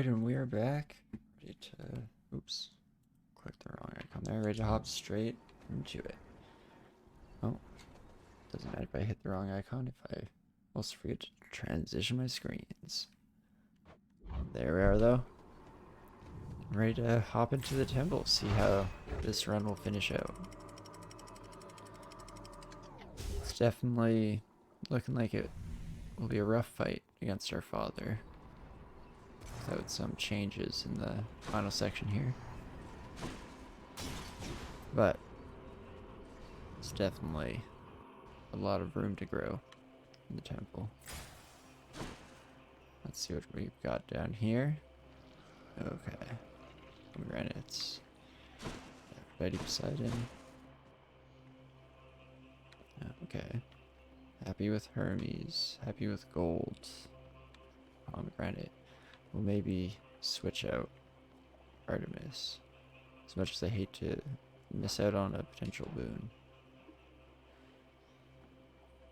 Alright, and we are back. Ready to... Oops. Clicked the wrong icon there. Ready to hop straight into it. Oh. Doesn't matter if I hit the wrong icon, if I also forget to transition my screens. There we are, though. Ready to hop into the temple, see how this run will finish out. It's definitely looking like it will be a rough fight against our father. Without some changes in the final section here. But it's definitely a lot of room to grow in the temple. Let's see what we've got down here. Okay. Pomegranates. Everybody beside him. Okay. Happy with Hermes. Happy with gold. Pomegranate. We'll maybe switch out Artemis. As much as I hate to miss out on a potential boon.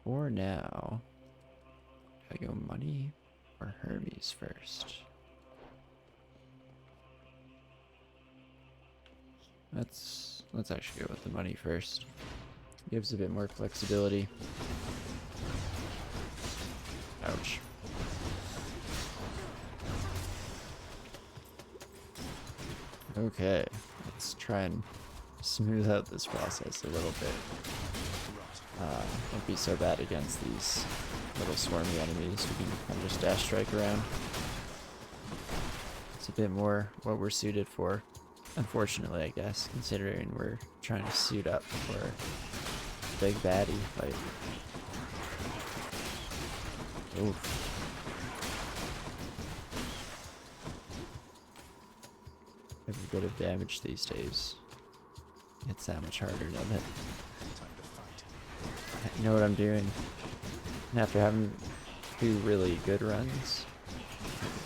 For now, do I go money or Hermes first? Let's actually go with the money first. Gives a bit more flexibility. Ouch. Okay, let's try and smooth out this process a little bit. Don't be so bad against these little swarmy enemies. We can kind of just dash strike around. It's a bit more what we're suited for, unfortunately, I guess, considering we're trying to suit up for a big baddie fight. Oof. Every bit of damage these days. It's that much harder, doesn't it? I know what I'm doing. And after having 2 really good runs,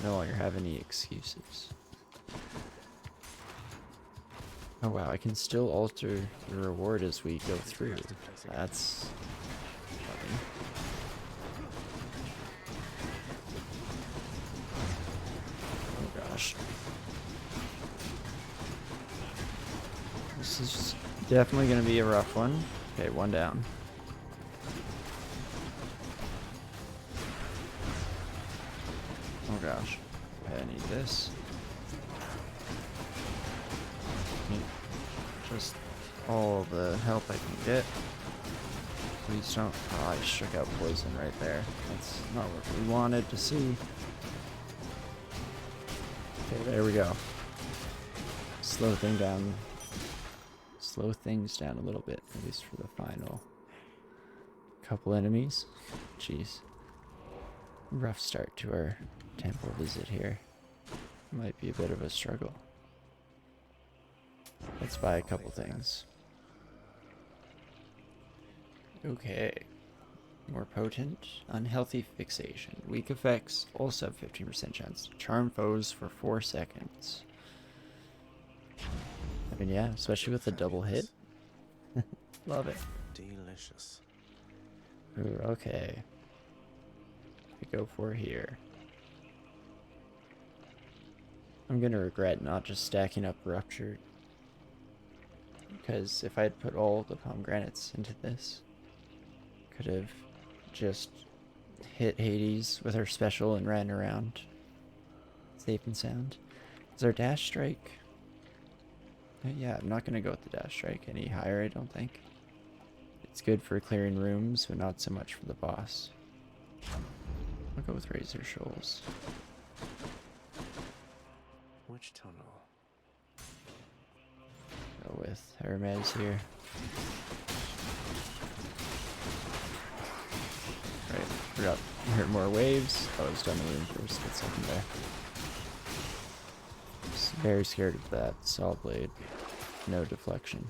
I no longer have any excuses. Oh wow, I can still alter the reward as we go through. That's funny. Oh gosh. This is definitely going to be a rough one. Okay, 1 down. Oh gosh. Okay, I need this. Need just all the help I can get. Please don't... Oh, I shook out poison right there. That's not what we wanted to see. Okay, there we go. Slow things down a little bit, at least for the final couple enemies. Jeez. Rough start to our temple visit here. Might be a bit of a struggle. Let's buy a couple things. Okay. More potent. Unhealthy fixation. Weak effects. Also have 15% chance to charm foes for 4 seconds. I mean, yeah, especially with a double hit. Love it. Delicious. Ooh, okay. We go for here. I'm gonna regret not just stacking up Ruptured. Because if I had put all the pomegranates into this, could have just hit Hades with her special and ran around safe and sound. Is our dash strike? Yeah, I'm not gonna go with the dash strike any higher, I don't think. It's good for clearing rooms, but not so much for the boss. I'll go with Razor Shoals. Which tunnel? Go with Hermes here. Right, forgot to hurt more waves. Oh, I was done the room first, get something there. Just very scared of that saw blade. No deflection.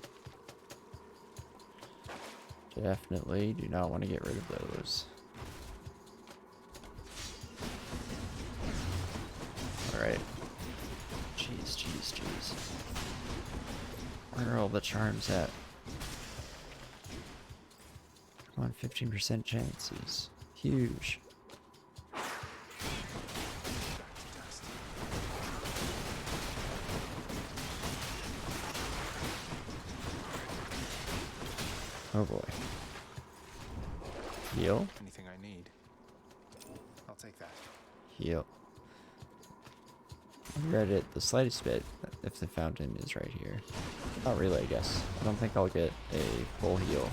Definitely do not want to get rid of those. Alright. Jeez, jeez, jeez. Where are all the charms at? Come on, 15% chances. Huge. Oh boy. Heal? Anything I need. I'll take that. Heal. I read it the slightest bit if the fountain is right here. Not really, I guess. I don't think I'll get a full heal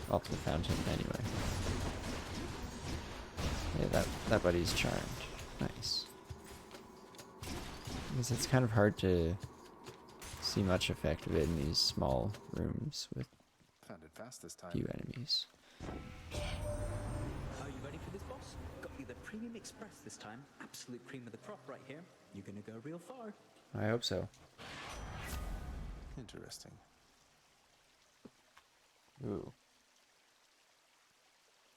off the fountain anyway. Yeah, that buddy's charmed. Nice. Because it's kind of hard to see much effect of it in these small rooms with Found it fast this time. few enemies. Are you ready for this, boss? Got you the Premium Express this time. Absolute cream of the crop right here. You're gonna go real far. I hope so. Interesting. Ooh.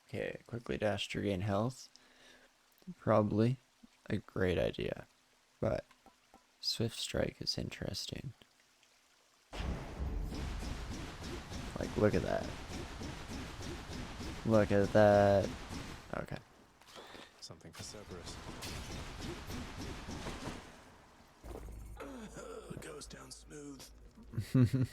Okay, quickly dash to regain health. Probably a great idea. But Swift Strike is interesting. Like, look at that. Look at that. Okay. Something for Cerberus. Goes down smooth. Maybe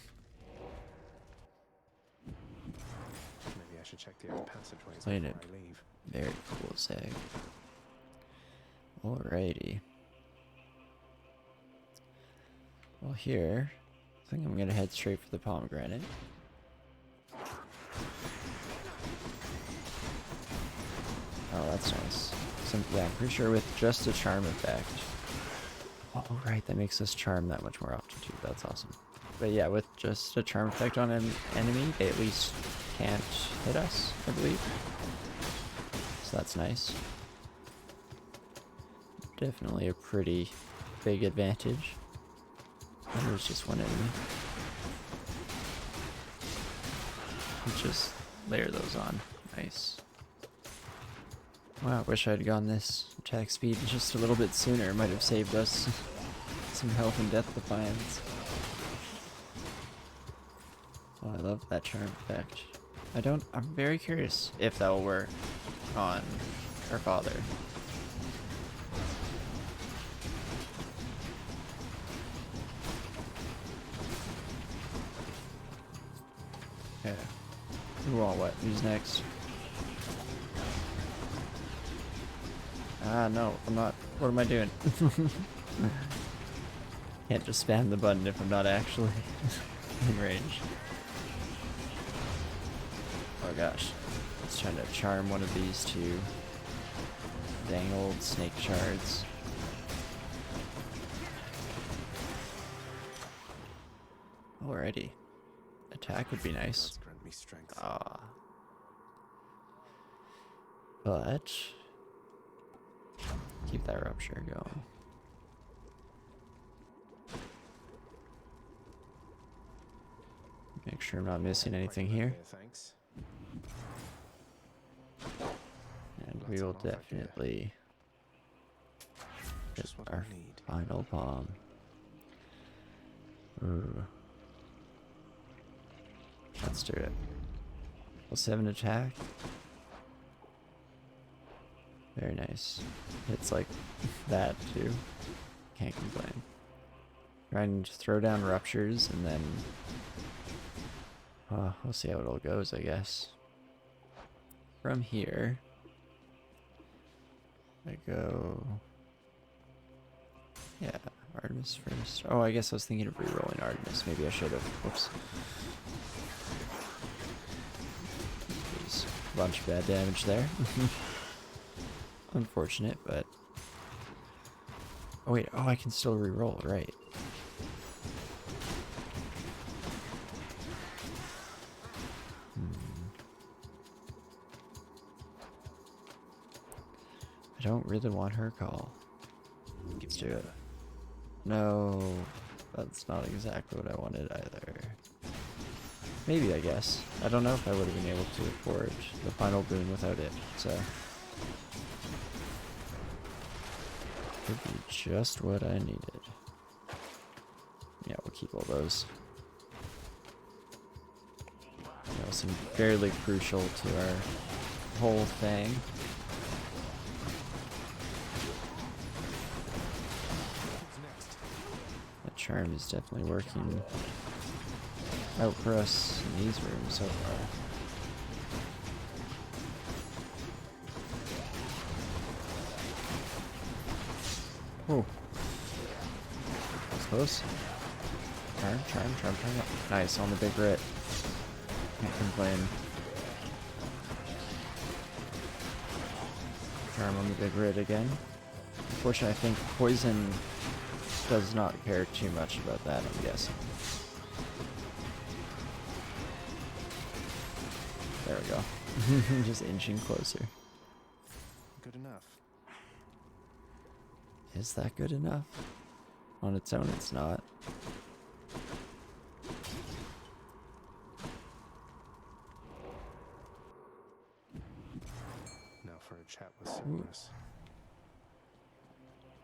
I should check the other passageways Played before it. I leave. Very cool, Zag. Alrighty. Well, here, I think I'm gonna head straight for the pomegranate. Oh, that's nice. Yeah, I'm pretty sure with just a charm effect. Oh, right, that makes us charm that much more often too. That's awesome. But yeah, with just a charm effect on an enemy, they at least can't hit us, I believe. So that's nice. Definitely a pretty big advantage. And there's just one enemy. Just layer those on. Nice. Wow, I wish I'd gone this attack speed just a little bit sooner. It might have saved us some health and death defiance. Oh, I love that charm effect. I'm very curious if that will work on our father. Yeah. Who want what? Who's next? Ah, no, I'm not. What am I doing? Can't just spam the button if I'm not actually in range. Oh gosh. Let's try to charm one of these two dang old snake shards. Alrighty. Attack would be nice. Let's grant me strength. Ah. But keep that rupture going. Make sure I'm not missing anything here. Thanks. And Lots we will of offer, dear. definitely get Just what our I need. final bomb. Ooh. Let's do it. +7 attack. Very nice. It's like that too. Can't complain. Trying to throw down ruptures and then we'll see how it all goes, I guess. From here I go, yeah, Artemis first. Oh, I guess I was thinking of rerolling Artemis. Maybe I should have. Whoops. Jeez. Bunch of bad damage there. Unfortunate, but oh wait, oh, I can still reroll, right? I don't really want her call. Let's do it. No, that's not exactly what I wanted either. Maybe, I guess. I don't know if I would have been able to afford the final boon without it, so. Could be just what I needed. Yeah, we'll keep all those. That was fairly crucial to our whole thing. Who's next? That charm is definitely working out for us in these rooms so far. Oh. That's close. Charm. Nice on the big rit. Can't complain. Charm on the big rit again. Unfortunately, I think poison does not care too much about that, I'm guessing. There we go. Just inching closer. Good enough. Is that good enough? On its own, it's not. Now for a chat with Cerberus.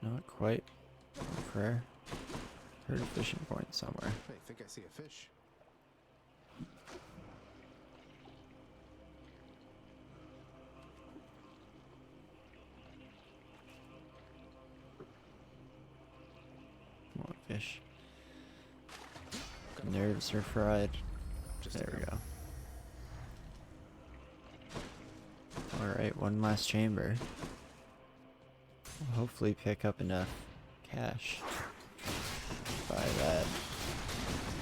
Not quite. Prayer. Heard a fishing point somewhere. Hey, think I see a fish? Come on, fish. Nerves are fried. There we go. Alright, one last chamber. We'll hopefully pick up enough cash to buy that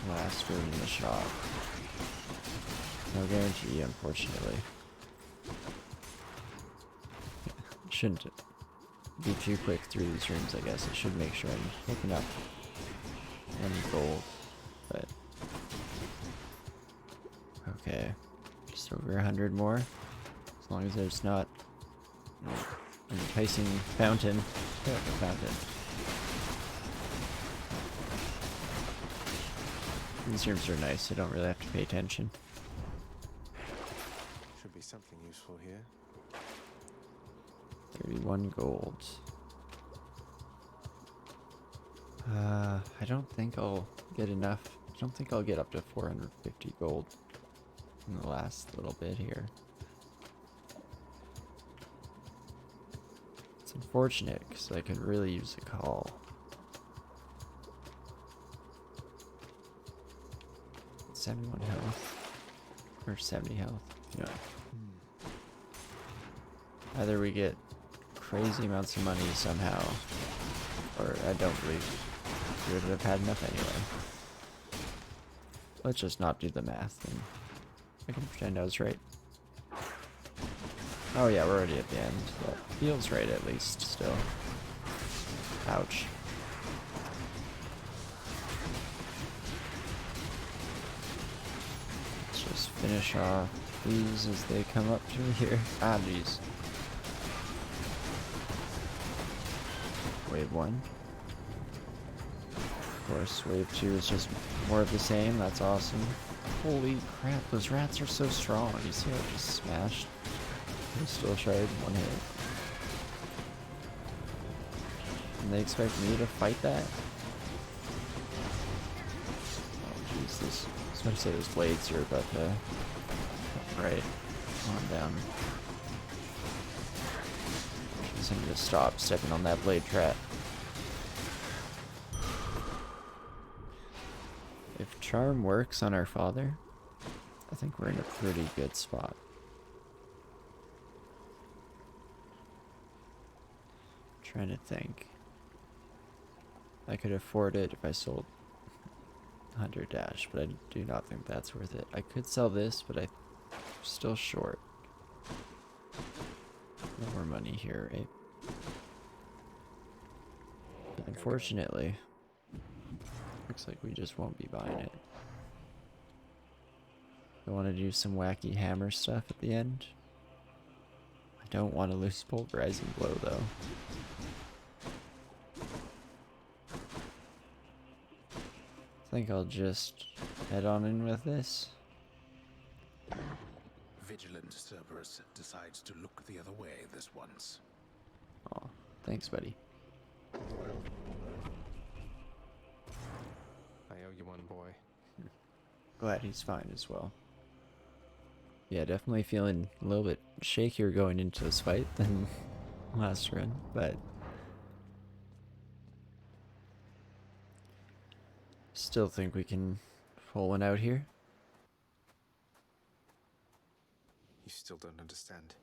last room in the shop. No guarantee, unfortunately. Shouldn't be too quick through these rooms, I guess. It should make sure I'm picking up any gold, but okay, just over 100 more. As long as there's not an enticing fountain. Yeah, the fountain. These rooms are nice. I don't really have to pay attention. Should be something useful here. 31 gold. I don't think I'll get enough. I don't think I'll get up to 450 gold in the last little bit here. It's unfortunate because I could really use a call. It's 71 health. Or 70 health. You know. Either we get crazy amounts of money somehow, or I don't believe we would have had enough anyway. Let's just not do the math and I can pretend I was right. Oh yeah, we're already at the end. That feels right at least still. Ouch. Let's just finish off these as they come up to me here. Ah, jeez. Wave 1. Of course, wave 2 is just more of the same. That's awesome. Holy crap, those rats are so strong. You see how it just smashed? They still shard 1 hit. And they expect me to fight that? Oh jeez, this, I was about to say those blades here, but right. On down. I need to stop stepping on that blade trap. If charm works on our father, I think we're in a pretty good spot. Trying to think. I could afford it if I sold Hunter Dash, but I do not think that's worth it. I could sell this, but I'm still short. No more money here, right? Unfortunately, looks like we just won't be buying it. I want to do some wacky hammer stuff at the end. I don't want to lose pulverizing blow though. I think I'll just head on in with this. Vigilant Cerberus decides to look the other way this once. Oh, thanks, buddy. I owe you one, boy. Glad he's fine as well. Yeah, definitely feeling a little bit shakier going into this fight than last run, but still think we can pull one out here. You still don't understand.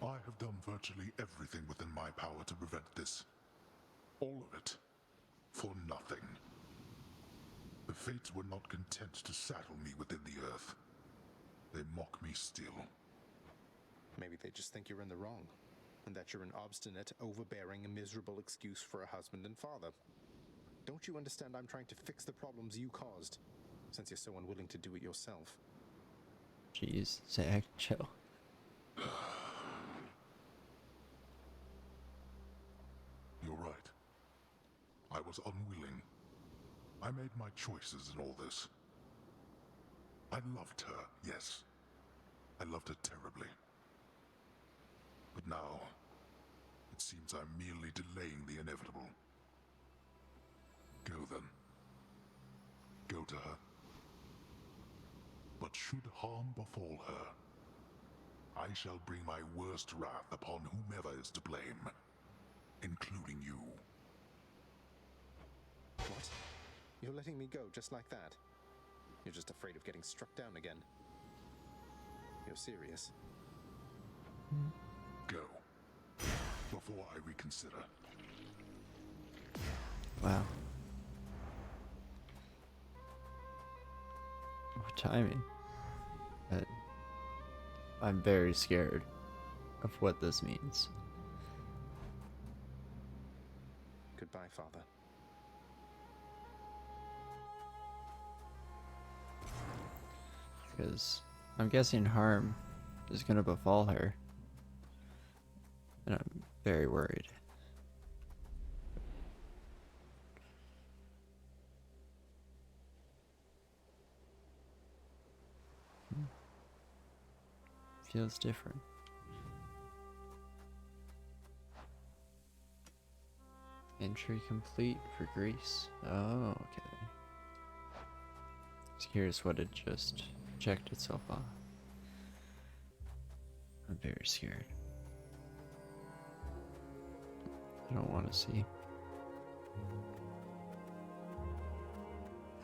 I have done virtually everything within my power to prevent this. All of it. For nothing. The Fates were not content to saddle me within the earth. They mock me still. Maybe they just think you're in the wrong, and that you're an obstinate, overbearing, and miserable excuse for a husband and father. Don't you understand I'm trying to fix the problems you caused, since you're so unwilling to do it yourself? Jeez, Zach, chill. You're right. I was unwilling. I made my choices in all this. I loved her, yes. I loved her terribly. But now, it seems I'm merely delaying the inevitable. Go then. Go to her. But should harm befall her, I shall bring my worst wrath upon whomever is to blame, including you. What? You're letting me go just like that? You're just afraid of getting struck down again. You're serious? Go. Before I reconsider. Wow. What timing? I'm very scared of what this means. Goodbye, Father. Because I'm guessing harm is gonna befall her. And I'm very worried. Feels different. Entry complete for Greece. Oh, okay. Just curious what it just checked itself off. I'm very scared. I don't want to see.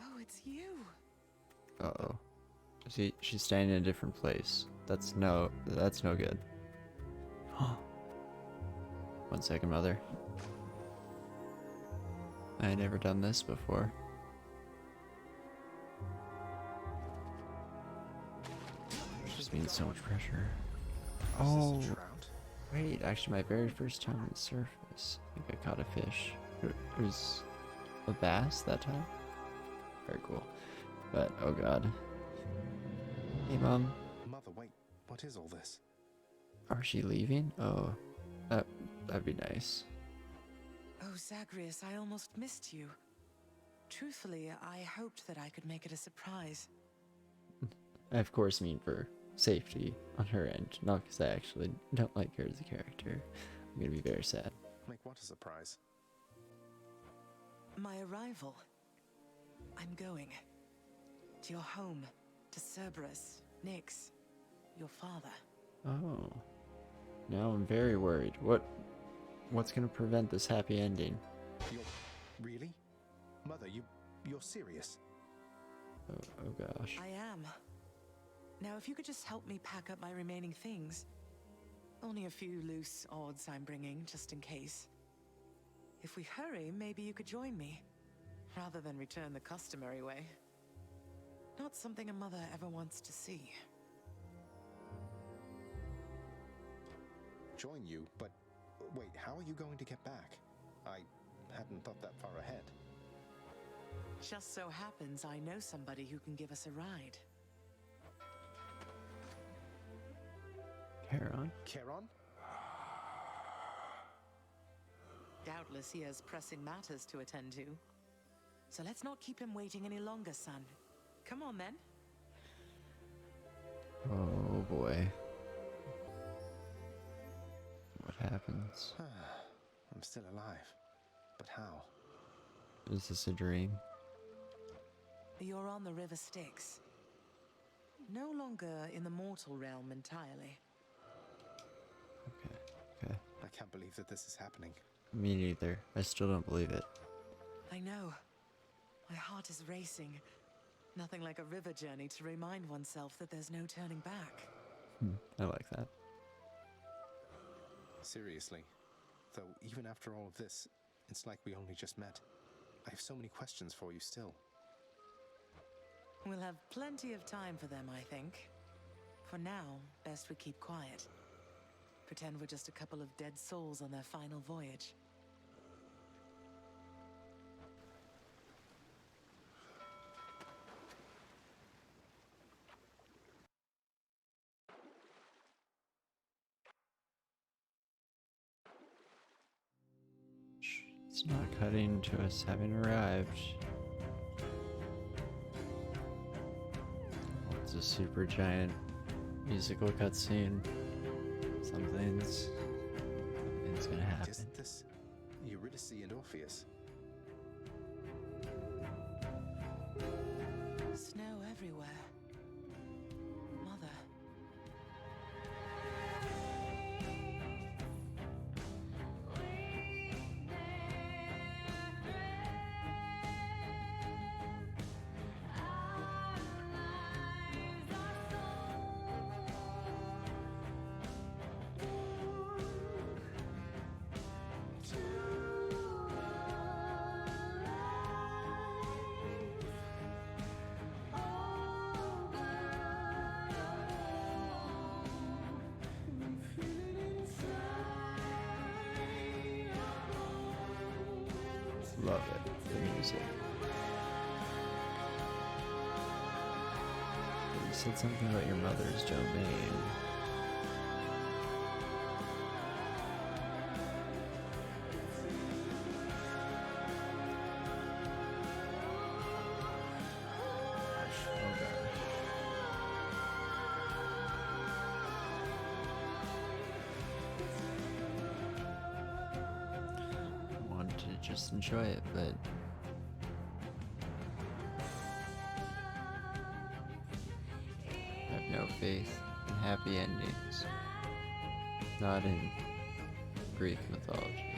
Oh, it's you. Uh-oh. See, she's standing in a different place. That's no good. 1 second, mother. I ain't never done this before. Just means so much pressure. Oh, wait, actually my very first time on the surface, I think I caught a fish. It was a bass that time. Very cool. But, oh god. Hey, Mom. Mother, wait. What is all this? Oh, is she leaving? Oh, that'd be nice. Oh, Zagreus, I almost missed you. Truthfully, I hoped that I could make it a surprise. I of course mean for safety on her end, not because I actually don't like her as a character. I'm gonna be very sad. Make what a surprise? My arrival. I'm going. To your home. To Cerberus, Nyx, your father. Oh. Now I'm very worried. What's gonna prevent this happy ending? You're... Really? Mother, you're serious? Oh gosh. I am. Now, if you could just help me pack up my remaining things. Only a few loose odds I'm bringing, just in case. If we hurry, maybe you could join me, rather than return the customary way. Not something a mother ever wants to see. Join you? But wait, how are you going to get back? I hadn't thought that far ahead. Just so happens I know somebody who can give us a ride. Charon? Charon? Doubtless he has pressing matters to attend to. So let's not keep him waiting any longer, son. Come on, then. Oh boy. What happens? I'm still alive. But how? Is this a dream? You're on the River Styx. No longer in the mortal realm entirely. Okay. I can't believe that this is happening. Me neither. I still don't believe it. I know. My heart is racing. Nothing like a river journey to remind oneself that there's no turning back. I like that. Seriously. Though, even after all of this, it's like we only just met. I have so many questions for you still. We'll have plenty of time for them, I think. For now, best we keep quiet. Pretend we're just a couple of dead souls on their final voyage. It's not cutting to us having arrived. Oh, it's a super giant musical cutscene. Something's gonna happen. Isn't this Eurydice and Orpheus? Snow everywhere. Mother. Love it. The music. You said something about your mother's domain. Just enjoy it, but I have no faith in happy endings. Not in Greek mythology.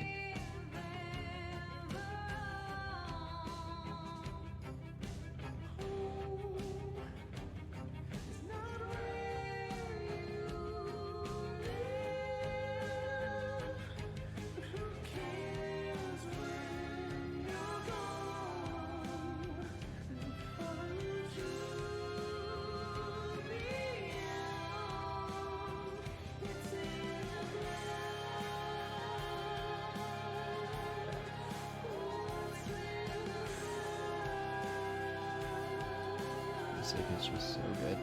It's just so good.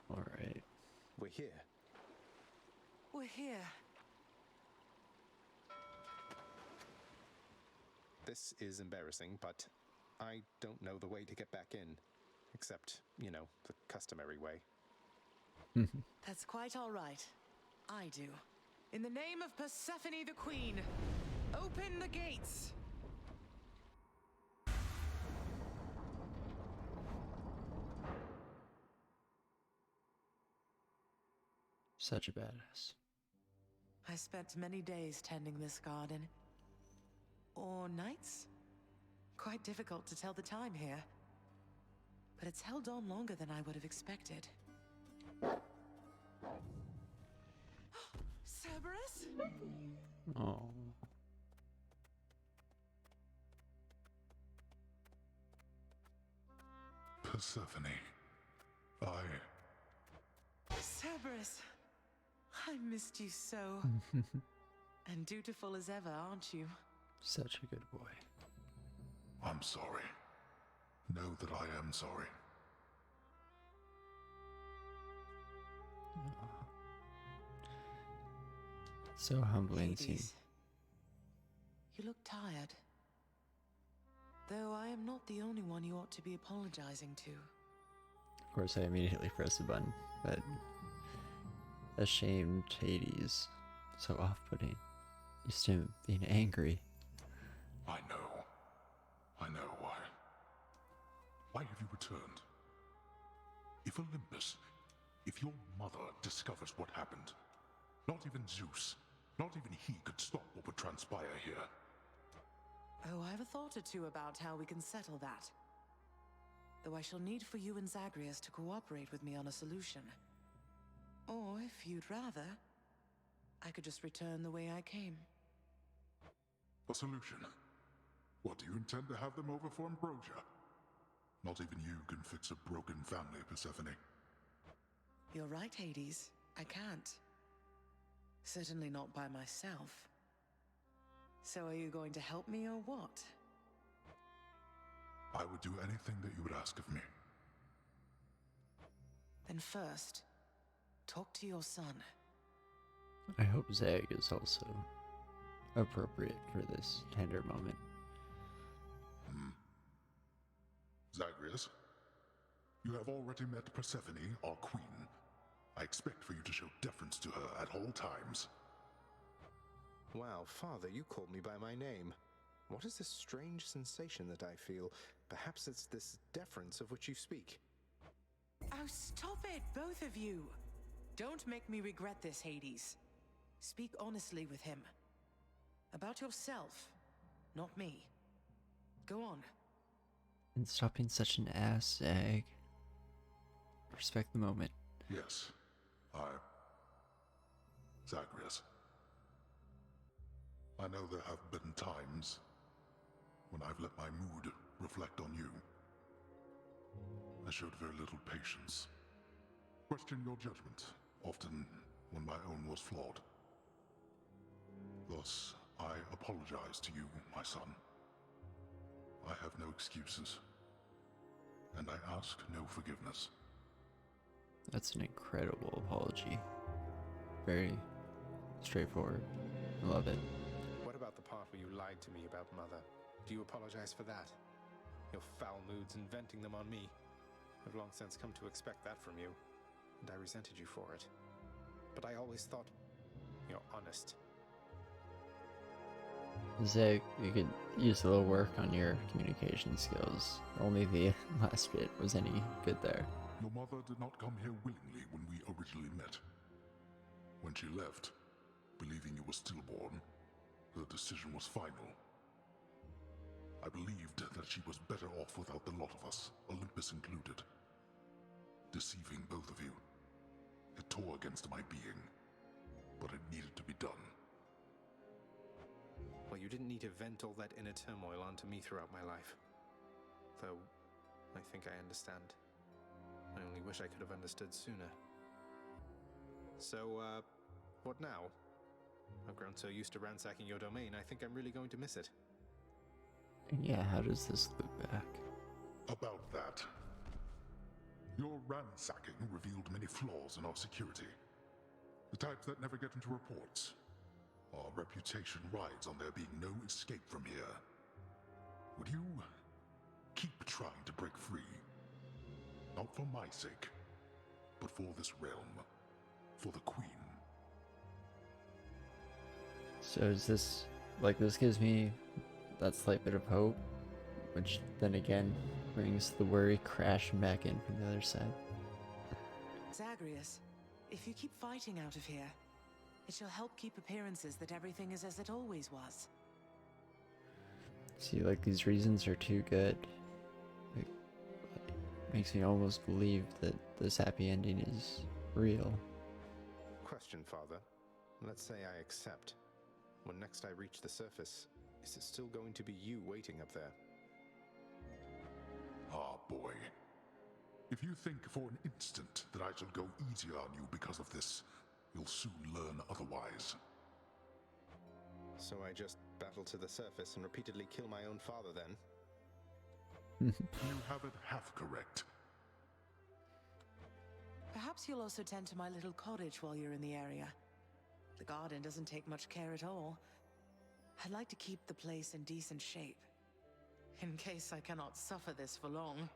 All right. We're here. We're here. This is embarrassing, but I don't know the way to get back in. Except, you know, the customary way. That's quite all right. I do. In the name of Persephone the Queen, open the gates! Such a badass. I spent many days tending this garden. Or nights? Quite difficult to tell the time here. But it's held on longer than I would have expected. Cerberus? Oh. Persephone, Cerberus, I missed you so. And dutiful as ever, aren't you? Such a good boy. I'm sorry. Know that I am sorry. So humbling scene. Hades, you look tired. Though I am not the only one you ought to be apologizing to. Of course, I immediately pressed the button, but ashamed Hades. So off-putting. Used to him being angry. I know. Why. Why have you returned? If Olympus, if your mother discovers what happened, not even Zeus, not even he could stop what would transpire here. Oh, I have a thought or two about how we can settle that. Though I shall need for you and Zagreus to cooperate with me on a solution. Or, if you'd rather, I could just return the way I came. A solution? What, do you intend to have them over for ambrosia? Not even you can fix a broken family, Persephone. You're right, Hades. I can't. Certainly not by myself. So are you going to help me or what? I would do anything that you would ask of me. Then first, talk to your son. I hope Zag is also appropriate for this tender moment. Zagreus, you have already met Persephone, our queen. I expect for you to show deference to her at all times. Wow, Father, you called me by my name. What is this strange sensation that I feel? Perhaps it's this deference of which you speak. Oh, stop it, both of you! Don't make me regret this, Hades. Speak honestly with him. About yourself, not me. Go on. And stop being such an ass, Zag. Respect the moment. Yes, Zagreus. I know there have been times when I've let my mood reflect on you. I showed very little patience. Questioned your judgment, often when my own was flawed. Thus, I apologize to you, my son. I have no excuses, and I ask no forgiveness. That's an incredible apology. Very straightforward. I love it. What about the part where you lied to me about Mother? Do you apologize for that? Your foul moods and venting them on me. I've long since come to expect that from you, and I resented you for it. But I always thought you're honest. Zag, you could use a little work on your communication skills. Only the last bit was any good there. Your mother did not come here willingly when we originally met. When she left, believing you were stillborn, her decision was final. I believed that she was better off without the lot of us, Olympus included. Deceiving both of you. It tore against my being, but it needed to be done. Well, you didn't need to vent all that inner turmoil onto me throughout my life. Though, I think I understand. I only wish I could have understood sooner. So, what now? I've grown so used to ransacking your domain, I think I'm really going to miss it. And yeah, how does this loop back? About that. Your ransacking revealed many flaws in our security. The types that never get into reports. Our reputation rides on there being no escape from here. Would you keep trying to break free. Not for my sake, but for this realm, for the Queen. So is this, like, this gives me that slight bit of hope, which then again brings the worry crashing back in from the other side. Zagreus, if you keep fighting out of here, it shall help keep appearances that everything is as it always was. See, like, these reasons are too good. Like, makes me almost believe that this happy ending is real. Question, Father. Let's say I accept. When next I reach the surface, is it still going to be you waiting up there? Ah, boy. If you think for an instant that I shall go easy on you because of this, you'll soon learn otherwise. So I just battle to the surface and repeatedly kill my own father then? You have it half correct. Perhaps you'll also tend to my little cottage while you're in the area. The garden doesn't take much care at all. I'd like to keep the place in decent shape, in case I cannot suffer this for long.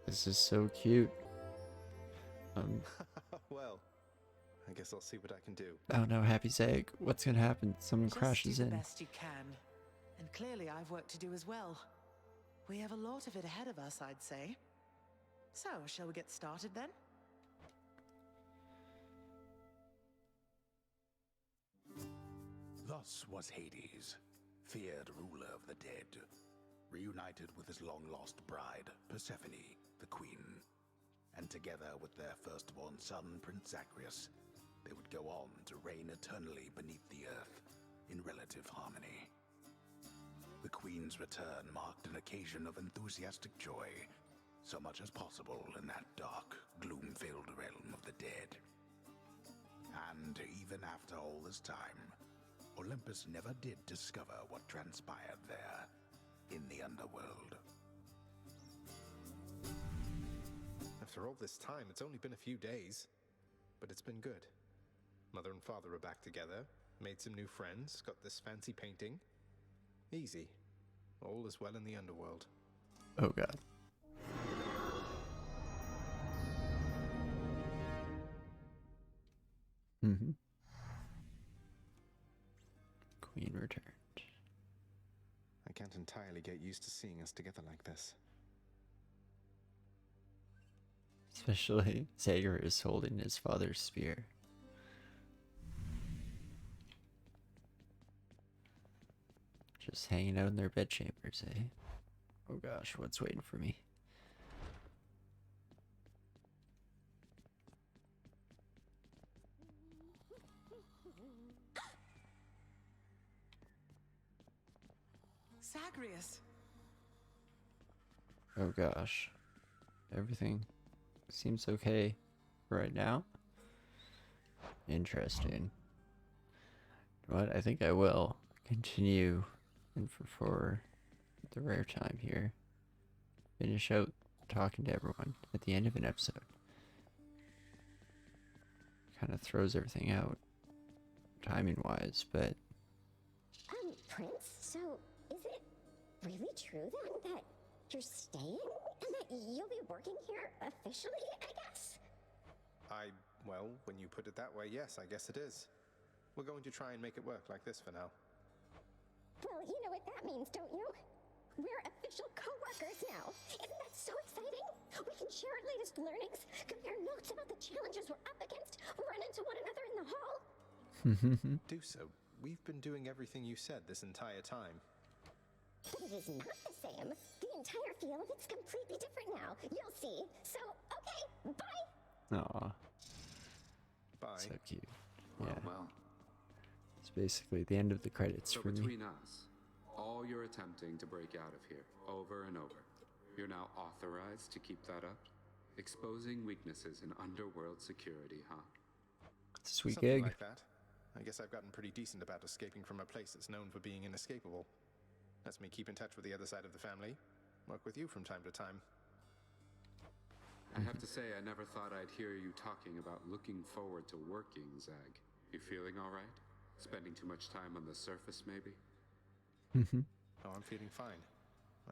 This is so cute. Well, I guess I'll see what I can do. Oh no, Happy Zag, what's gonna happen? Someone Just crashes do the in. best you can. And clearly I've work to do as well. We have a lot of it ahead of us, I'd say. So, shall we get started then? Thus was Hades, feared ruler of the dead, reunited with his long-lost bride, Persephone, the queen. And together with their firstborn son, Prince Zagreus, they would go on to reign eternally beneath the earth, in relative harmony. The queen's return marked an occasion of enthusiastic joy, so much as possible in that dark, gloom-filled realm of the dead. And even after all this time, Olympus never did discover what transpired there, in the underworld. After all this time, it's only been a few days. But it's been good. Mother and father are back together, made some new friends, got this fancy painting. Easy. All is well in the underworld. Oh god. Mm-hmm. Queen returned. I can't entirely get used to seeing us together like this. Especially Zagreus holding his father's spear. Just hanging out in their bedchambers, eh? Oh gosh, what's waiting for me? Zagreus! Oh gosh. Everything seems okay right now. Interesting. You know what? I think I will continue and for the rare time here, finish out talking to everyone at the end of an episode. Kind of throws everything out timing wise, but Prince, so is it really true then that you're staying and that you'll be working here officially, I guess? Well, when you put it that way, yes, I guess it is. We're going to try and make it work like this for now. Well, you know what that means, don't you? We're official co-workers now. Isn't that so exciting? We can share our latest learnings, compare notes about the challenges we're up against, run into one another in the hall. Do so. We've been doing everything you said this entire time. But it is not the same. The entire feel of it's completely different now. You'll see. So, okay, bye. aw, Bye. so cute. Well, Yeah, well. it's basically the end of the credits So for me. between us, all you're attempting to break out of here, over and over, you're now authorized to keep that up? Exposing weaknesses in underworld security, huh? Sweet Something gig. like that. I guess I've gotten pretty decent about escaping from a place that's known for being inescapable. Lets me keep in touch with the other side of the family. Work with you from time to time. I have to say, I never thought I'd hear you talking about looking forward to working, Zag. You feeling all right? Spending too much time on the surface, maybe? Oh, I'm feeling fine.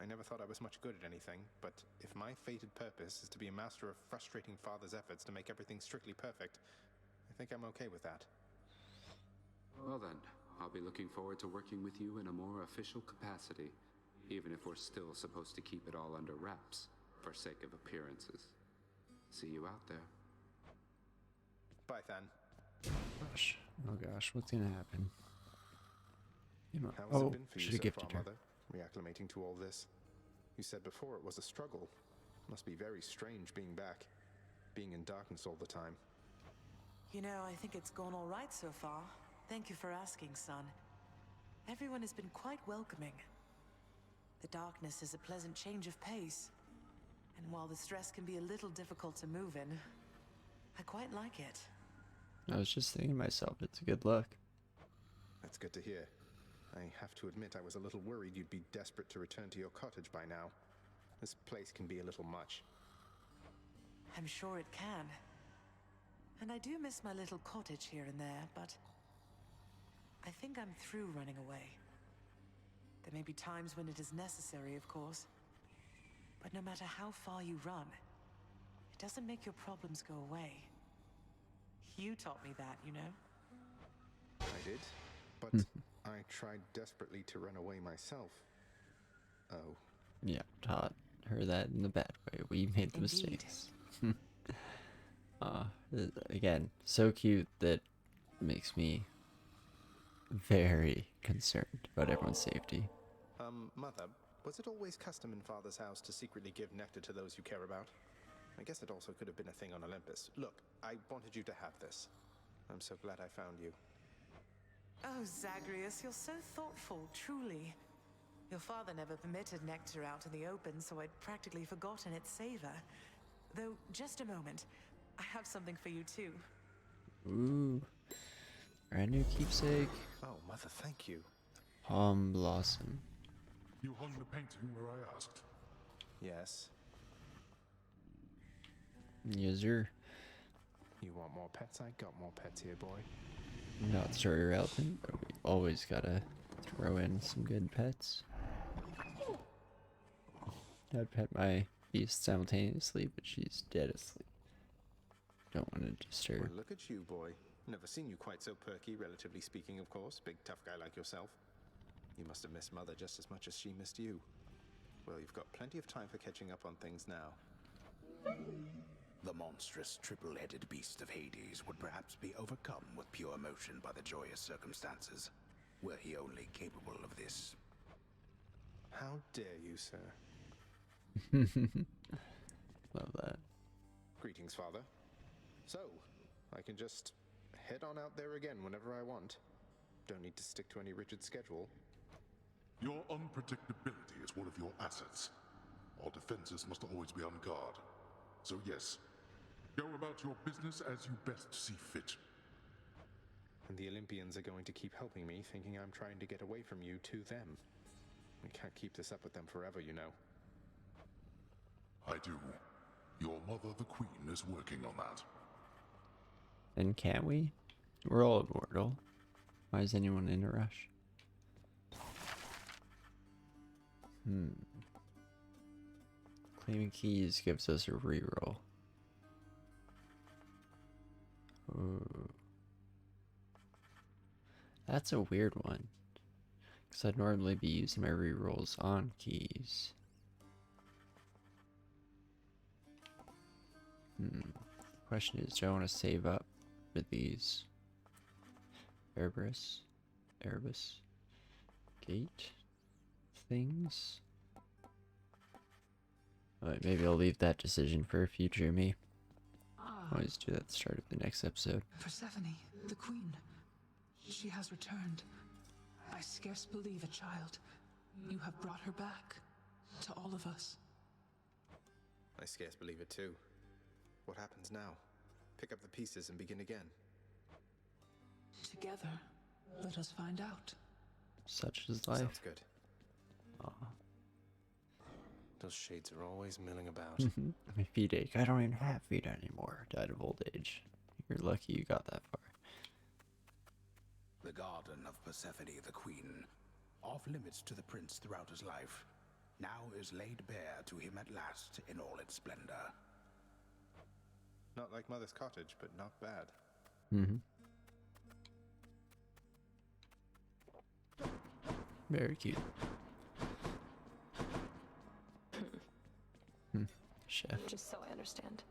I never thought I was much good at anything, but if my fated purpose is to be a master of frustrating Father's efforts to make everything strictly perfect, I think I'm okay with that. Well then, I'll be looking forward to working with you in a more official capacity, even if we're still supposed to keep it all under wraps, for sake of appearances. See you out there. Bye, Than. Gosh. Oh gosh, what's gonna happen? How's it been for you should so have far, gifted her. Mother? Reacclimating to all this? You said before it was a struggle. Must be very strange being back. Being in darkness all the time. You know, I think it's gone all right so far. Thank you for asking, son. Everyone has been quite welcoming. The darkness is a pleasant change of pace. And while the stress can be a little difficult to move in, I quite like it. I was just thinking to myself, it's a good look. That's good to hear. I have to admit I was a little worried you'd be desperate to return to your cottage by now. This place can be a little much. I'm sure it can. And I do miss my little cottage here and there, but I think I'm through running away. There may be times when it is necessary, of course. But no matter how far you run, it doesn't make your problems go away. You taught me that, you know? I did, but I tried desperately to run away myself. Oh. Yeah, taught her that in the bad way. We made the Indeed. mistakes. Again, so cute that makes me very concerned about everyone's safety. Mother, was it always custom in Father's house to secretly give nectar to those you care about? I guess it also could have been a thing on Olympus. Look, I wanted you to have this. I'm so glad I found you. Oh, Zagreus, you're so thoughtful, truly. Your father never permitted nectar out in the open, so I'd practically forgotten its savor. Though, just a moment. I have something for you, too. Ooh. Brand new keepsake. Oh, Mother, thank you. Palm blossom. You hung the painting where I asked. Yes. Yes, sir. You want more pets? I got more pets here, boy. Not story relevant, but we always gotta throw in some good pets. I'd pet my beast simultaneously, but she's dead asleep. Don't want to disturb. Well, look at you, boy. Never seen you quite so perky, relatively speaking, of course. Big, tough guy like yourself. You must have missed Mother just as much as she missed you. Well, you've got plenty of time for catching up on things now. The monstrous triple-headed beast of Hades would perhaps be overcome with pure emotion by the joyous circumstances, were he only capable of this. How dare you, sir? Love that. Greetings, Father. So, I can just head on out there again whenever I want. Don't need to stick to any rigid schedule. Your unpredictability is one of your assets. Our defenses must always be on guard. So yes, go about your business as you best see fit. And the Olympians are going to keep helping me, thinking I'm trying to get away from you to them. We can't keep this up with them forever, you know. I do. Your mother, the Queen, is working on that. And can't we? We're all immortal. Why is anyone in a rush? Claiming keys gives us a reroll. Ooh. That's a weird one. Because I'd normally be using my rerolls on keys. Question is, do I want to save up for these? Erebus gate things? Alright, maybe I'll leave that decision for a future me. Always do that at the start of the next episode. Persephone, the queen. She has returned. I scarce believe a child. You have brought her back. To all of us. I scarce believe it too. What happens now? Pick up the pieces and begin again. Together, let us find out. Such is life. Sounds good. Aw. Those shades are always milling about. My feet ache. I don't even have feet anymore. Died of old age. You're lucky you got that far. The garden of Persephone the Queen, off limits to the prince throughout his life. now is laid bare to him at last in all its splendor. Not like Mother's cottage, but not bad. Mm-hmm. Very cute. Chef. Just so I understand.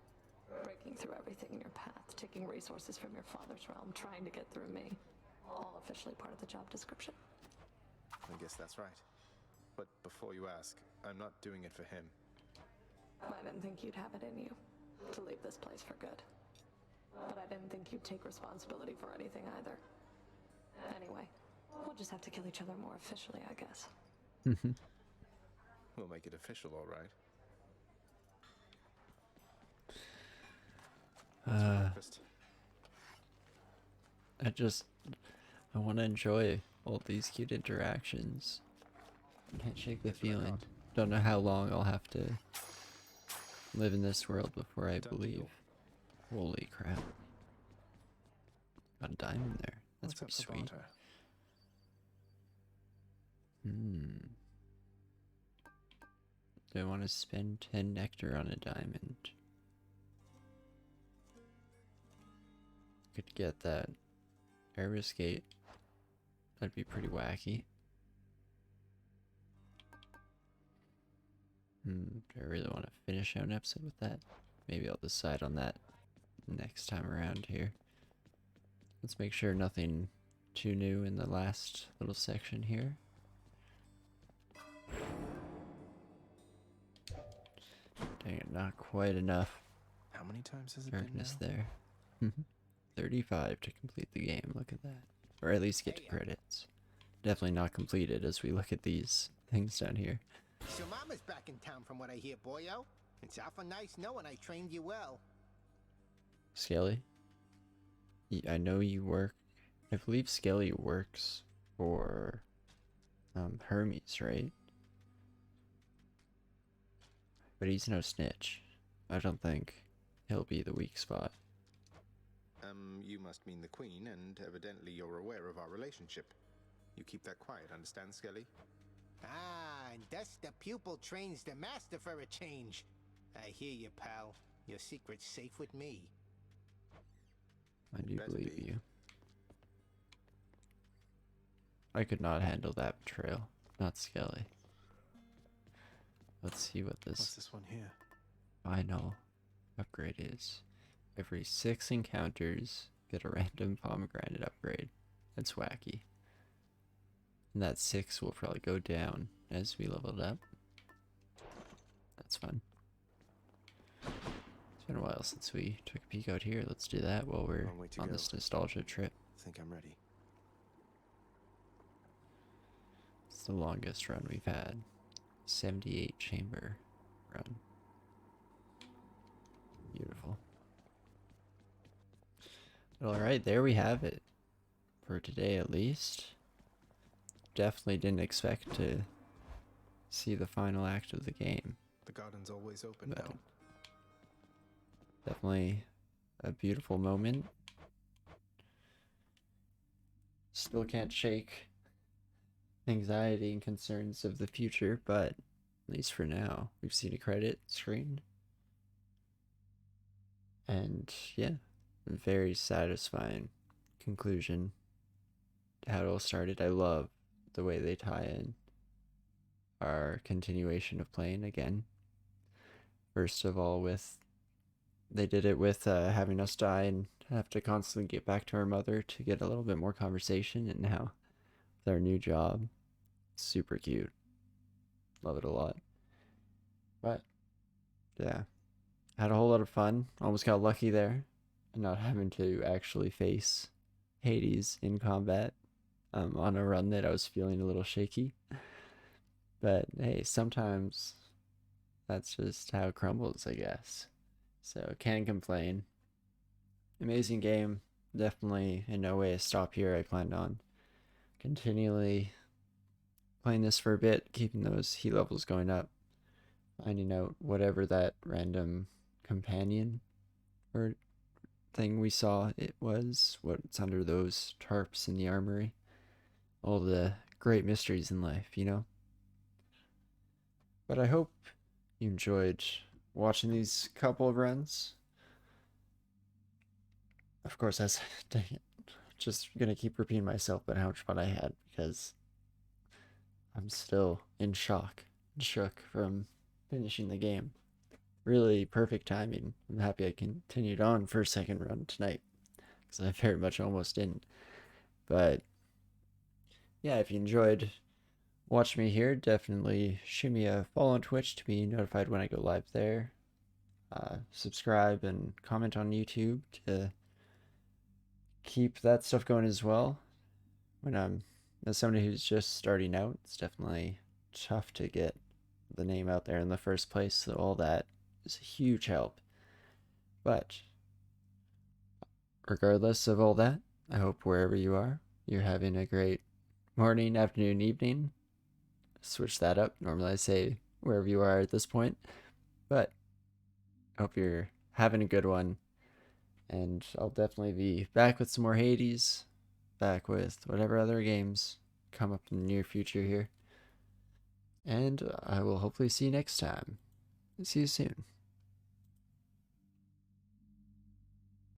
Breaking through everything in your path, taking resources from your father's realm, trying to get through me. All officially part of the job description. I guess that's right. But before you ask, I'm not doing it for him. I didn't think you'd have it in you to leave this place for good. But I didn't think you'd take responsibility for anything either. Anyway, we'll just have to kill each other more officially, I guess. We'll make it official, all right. Breakfast. I want to enjoy all these cute interactions. I can't shake the feeling. Don't know how long I'll have to live in this world before I believe. Holy crap. Got a diamond there. That's pretty sweet. Do I want to spend 10 nectar on a diamond? Could get that Erebus Gate. That'd be pretty wacky. Do I really want to finish out an episode with that? Maybe I'll decide on that next time around here. Let's make sure nothing too new in the last little section here. Dang it, not quite enough How many times has it darkness been now? there. 35 to complete the game, look at that. Or at least get to credits. Definitely not completed as we look at these things down here. So Mama's back in town from what I hear, boyo. It's awful nice knowing I trained you well. Skelly? I know you work... I believe Skelly works for Hermes, right? But he's no snitch. I don't think he'll be the weak spot. You must mean the Queen, and evidently you're aware of our relationship. You keep that quiet, understand, Skelly? Ah, and thus the pupil trains the master for a change. I hear you, pal. Your secret's safe with me. I do believe you. I could not handle that betrayal. Not Skelly. Let's see what this... What's this one here? Final upgrade is. Every 6 encounters, get a random pomegranate upgrade. That's wacky. And that 6 will probably go down as we leveled up. That's fun. It's been a while since we took a peek out here. Let's do that while we're on this nostalgia trip. I think I'm ready. It's the longest run we've had. 78 chamber run. Beautiful. Alright, there we have it. For today at least. Definitely didn't expect to see the final act of the game. The garden's always open But now. definitely a beautiful moment. Still can't shake anxiety and concerns of the future, but at least for now, we've seen a credit screen. And yeah, a very satisfying conclusion to how it all started. I love the way they tie in our continuation of playing again. First of all, they did it with having us die and have to constantly get back to our mother to get a little bit more conversation, and now with our new job. Super cute. Love it a lot. But yeah, had a whole lot of fun. Almost got lucky there, not having to actually face Hades in combat on a run that I was feeling a little shaky. But hey, sometimes that's just how it crumbles, I guess. So can't complain. Amazing game. Definitely in no way a stop here. I planned on continually playing this for a bit, keeping those heat levels going up, finding out whatever that random companion or thing we saw it was, what's under those tarps in the armory. All the great mysteries in life, you know? But I hope you enjoyed watching these couple of runs. Of course, that's dang it, just gonna keep repeating myself about how much fun I had because I'm still in shock and shook from finishing the game. Really perfect timing. I'm happy I continued on for a second run tonight because I very much almost didn't. But yeah, if you enjoyed watching me here, definitely shoot me a follow on Twitch to be notified when I go live there. Subscribe and comment on YouTube to keep that stuff going as well. When I'm as somebody who's just starting out, it's definitely tough to get the name out there in the first place, so all that is a huge help. But regardless of all that, I hope wherever you are, you're having a great morning, afternoon, evening. Switch that up. Normally I say wherever you are at this point, but I hope you're having a good one. And I'll definitely be back with some more Hades, back with whatever other games come up in the near future here. And I will hopefully see you next time. See you soon.